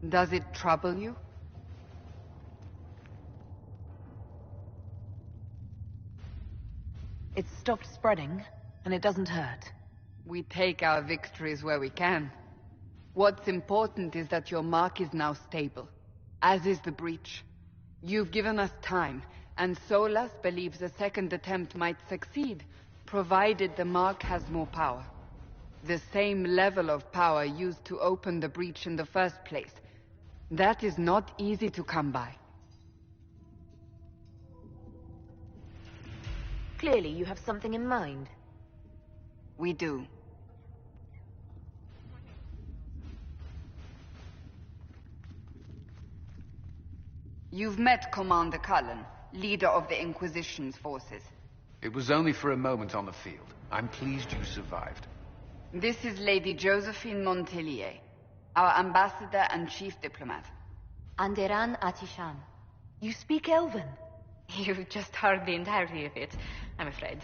Does it trouble you? It's stopped spreading, and it doesn't hurt. We take our victories where we can. What's important is that your mark is now stable, as is the breach. You've given us time, and Solas believes a second attempt might succeed, provided the mark has more power. The same level of power used to open the breach in the first place. That is not easy to come by. Clearly, you have something in mind. We do. You've met Commander Cullen, leader of the Inquisition's forces. It was only for a moment on the field. I'm pleased you survived. This is Lady Josephine Montelier, our ambassador and chief diplomat. Anderan Atishan. You speak Elven? You've just heard the entirety of it, I'm afraid.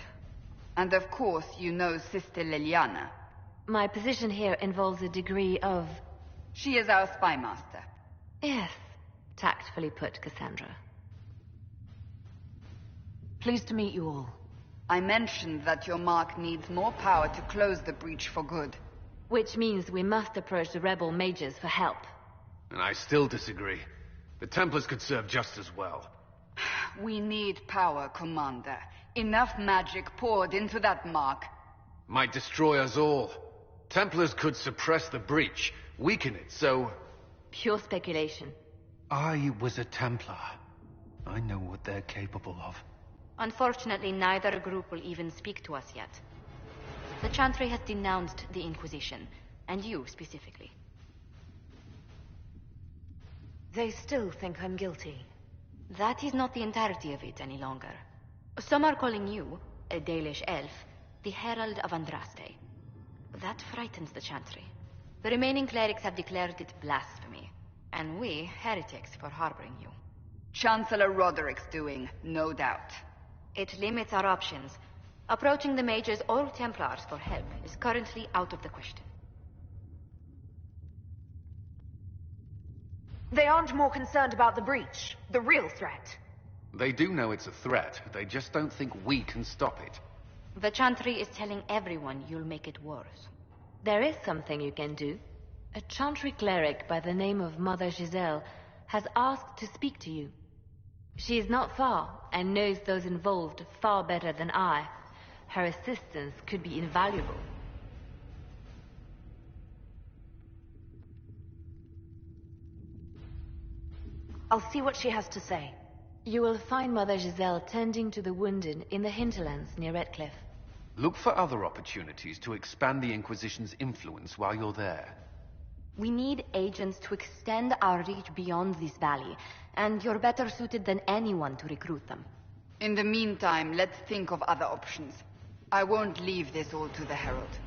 And of course you know Sister Liliana. My position here involves a degree of... She is our spy master. Yes, tactfully put, Cassandra. Pleased to meet you all. I mentioned that your mark needs more power to close the breach for good. Which means we must approach the rebel mages for help. And I still disagree. The Templars could serve just as well. We need power, Commander. Enough magic poured into that mark. Might destroy us all. Templars could suppress the breach, weaken it, so... Pure speculation. I was a Templar. I know what they're capable of. Unfortunately, neither group will even speak to us yet. The Chantry has denounced the Inquisition, and you specifically. They still think I'm guilty. That is not the entirety of it any longer. Some are calling you, a Dalish elf, the Herald of Andraste. That frightens the Chantry. The remaining clerics have declared it blasphemy, and we, heretics, for harboring you. Chancellor Roderick's doing, no doubt. It limits our options. Approaching the mages or Templars for help is currently out of the question. They aren't more concerned about the breach, the real threat. They do know it's a threat, they just don't think we can stop it. The Chantry is telling everyone you'll make it worse. There is something you can do. A Chantry cleric by the name of Mother Giselle has asked to speak to you. She is not far, and knows those involved far better than I. Her assistance could be invaluable. I'll see what she has to say. You will find Mother Giselle tending to the wounded in the hinterlands near Redcliffe. Look for other opportunities to expand the Inquisition's influence while you're there. We need agents to extend our reach beyond this valley, and you're better suited than anyone to recruit them. In the meantime, let's think of other options. I won't leave this all to the Herald.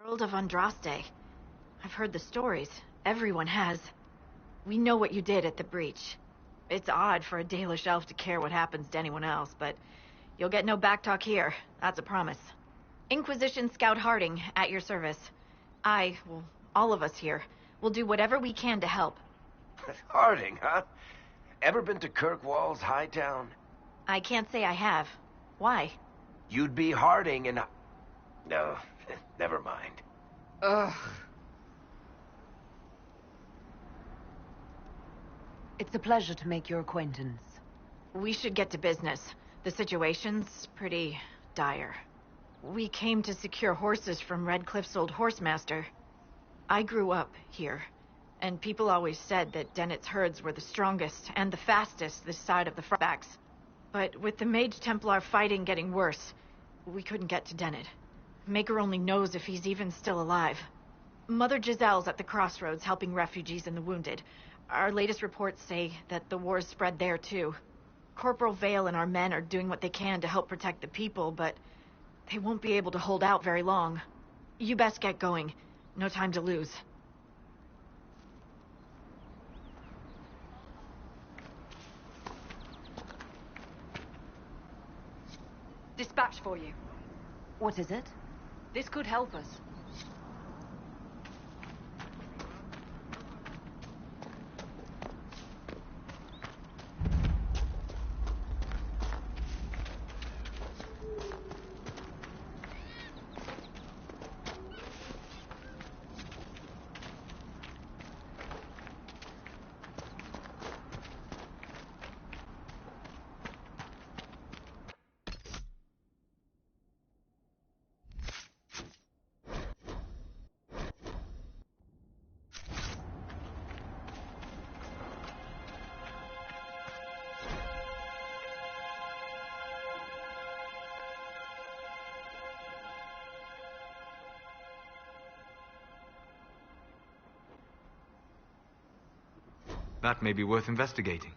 Herald of Andraste. I've heard the stories. Everyone has. We know what you did at the breach. It's odd for a Dalish elf to care what happens to anyone else, but you'll get no backtalk here. That's a promise. Inquisition Scout Harding, at your service. Well, all of us here, will do whatever we can to help. Harding, huh? Ever been to Kirkwall's Hightown? I can't say I have. Why? You'd be Harding and... No, never mind. Ugh. It's a pleasure to make your acquaintance. We should get to business. The situation's pretty dire. We came to secure horses from Redcliffe's old horsemaster. I grew up here, and people always said that Dennett's herds were the strongest and the fastest this side of the Frostbacks. But with the Mage Templar fighting getting worse, we couldn't get to Dennett. Maker only knows if he's even still alive. Mother Giselle's at the crossroads helping refugees and the wounded. Our latest reports say that the war's spread there too. Corporal Vale and our men are doing what they can to help protect the people, but they won't be able to hold out very long. You best get going. No time to lose. Dispatch for you. What is it? This could help us. That may be worth investigating.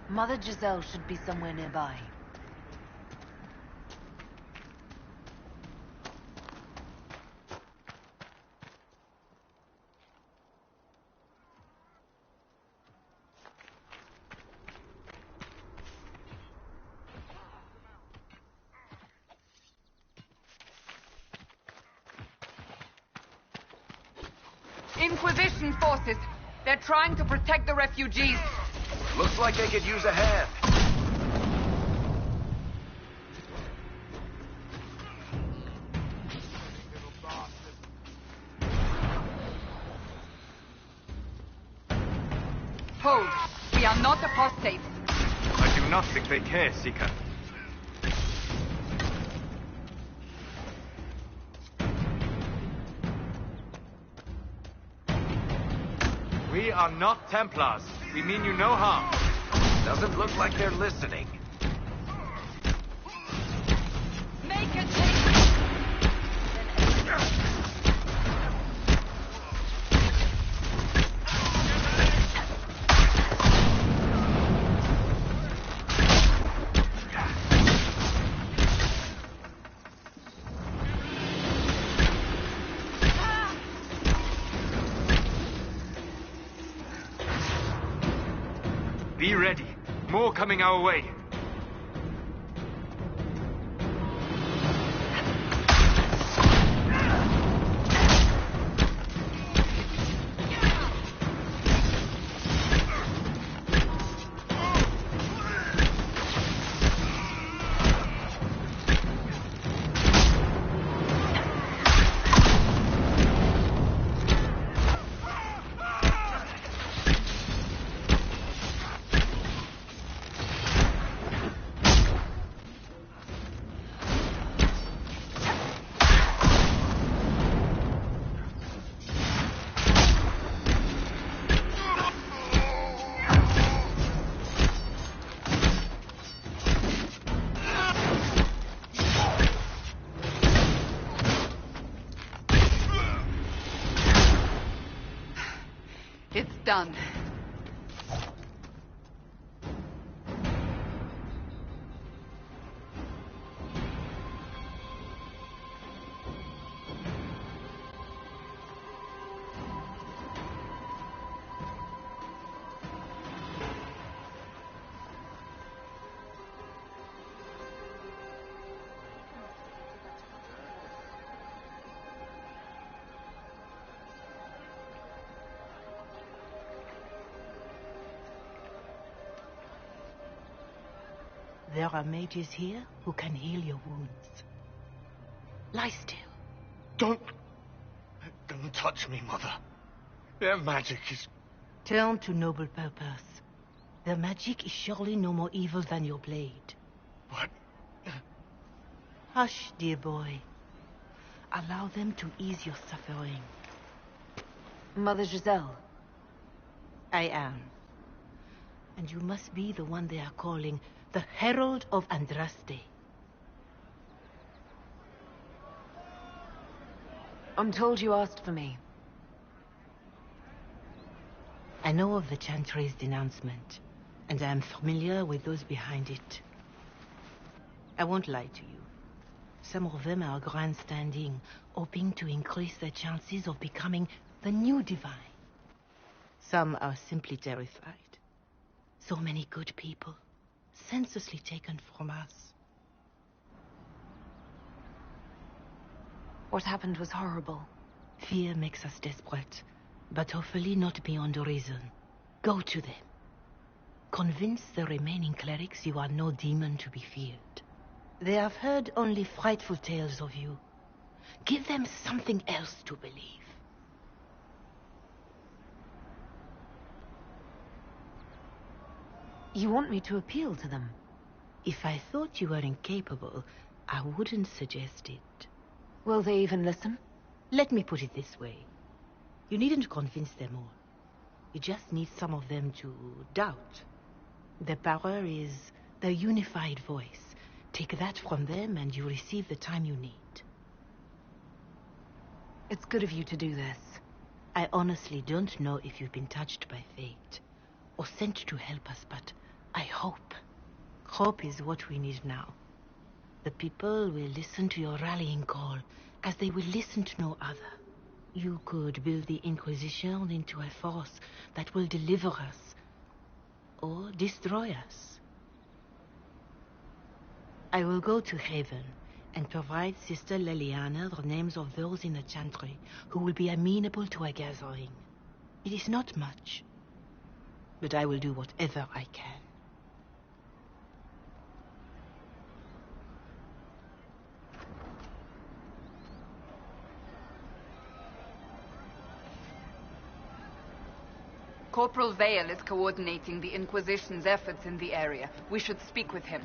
Mother Giselle should be somewhere nearby. Inquisition forces! They're trying to protect the refugees! Looks like they could use a hand. Hold! We are not apostates! I do not think they care, Seeker. We are not Templars. We mean you no harm. Doesn't look like they're listening. Make a change! Be ready. More coming our way. done. There are mages here who can heal your wounds. Lie still. Don't touch me, Mother. Their magic is... Turn to noble purpose. Their magic is surely no more evil than your blade. But... Hush, dear boy. Allow them to ease your suffering. Mother Giselle. I am. And you must be the one they are calling the Herald of Andraste. I'm told you asked for me. I know of the Chantry's denouncement, and I am familiar with those behind it. I won't lie to you. Some of them are grandstanding, hoping to increase their chances of becoming the new divine. Some are simply terrified. So many good people, senselessly taken from us. What happened was horrible. Fear makes us desperate, but hopefully not beyond reason. Go to them. Convince the remaining clerics you are no demon to be feared. They have heard only frightful tales of you. Give them something else to believe. You want me to appeal to them? If I thought you were incapable, I wouldn't suggest it. Will they even listen? Let me put it this way. You needn't convince them all. You just need some of them to doubt. Their power is their unified voice. Take that from them and you receive the time you need. It's good of you to do this. I honestly don't know if you've been touched by fate or sent to help us, but I hope. Hope is what we need now. The people will listen to your rallying call as they will listen to no other. You could build the Inquisition into a force that will deliver us or destroy us. I will go to Haven and provide Sister Leliana the names of those in the Chantry who will be amenable to a gathering. It is not much, but I will do whatever I can. Corporal Vale is coordinating the Inquisition's efforts in the area. We should speak with him.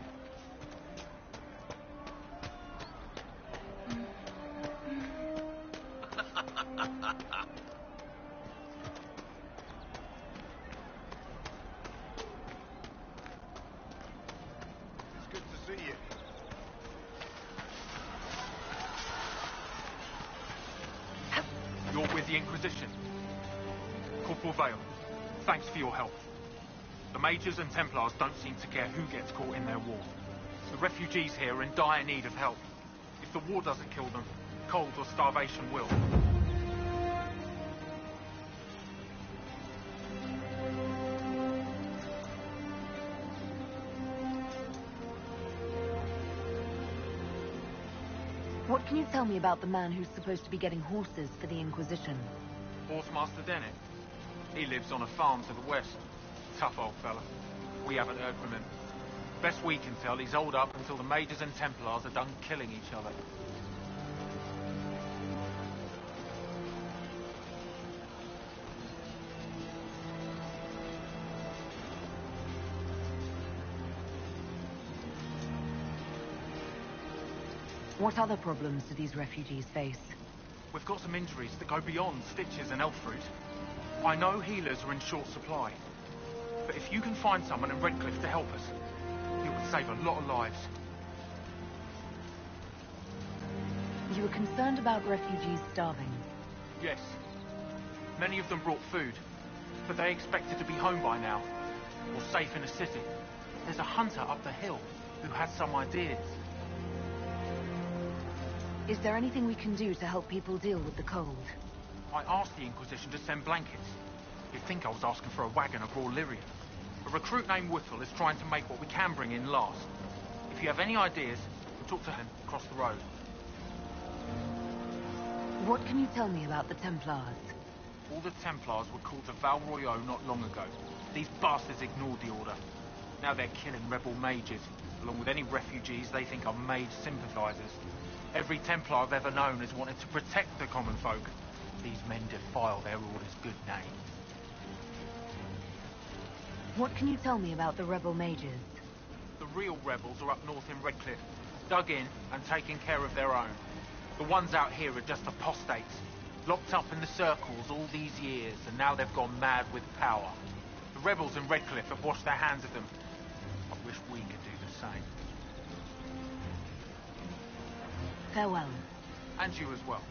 It's good to see you. You're with the Inquisition. Corporal Vale, thanks for your help. The Mages and Templars don't seem to care who gets caught in their war. The refugees here are in dire need of help. If the war doesn't kill them, cold or starvation will. What can you tell me about the man who's supposed to be getting horses for the Inquisition? Horsemaster Dennett. He lives on a farm to the west. Tough old fella. We haven't heard from him. Best we can tell, he's holed up until the Mages and Templars are done killing each other. What other problems do these refugees face? We've got some injuries that go beyond stitches and elf fruit. I know healers are in short supply. But if you can find someone in Redcliffe to help us, it would save a lot of lives. You were concerned about refugees starving. Yes. Many of them brought food. But they expected to be home by now, or safe in a city. There's a hunter up the hill who has some ideas. Is there anything we can do to help people deal with the cold? I asked the Inquisition to send blankets. You'd think I was asking for a wagon of raw lyrium. A recruit named Whittle is trying to make what we can bring in last. If you have any ideas, we'll talk to him across the road. What can you tell me about the Templars? All the Templars were called to Val Royeaux not long ago. These bastards ignored the order. Now they're killing rebel mages, along with any refugees they think are mage sympathizers. Every Templar I've ever known has wanted to protect the common folk. These men defile their order's good name. What can you tell me about the rebel mages? The real rebels are up north in Redcliffe, dug in and taking care of their own. The ones out here are just apostates, locked up in the circles all these years, and now they've gone mad with power. The rebels in Redcliffe have washed their hands of them. I wish we could do the same. Farewell. And you as well.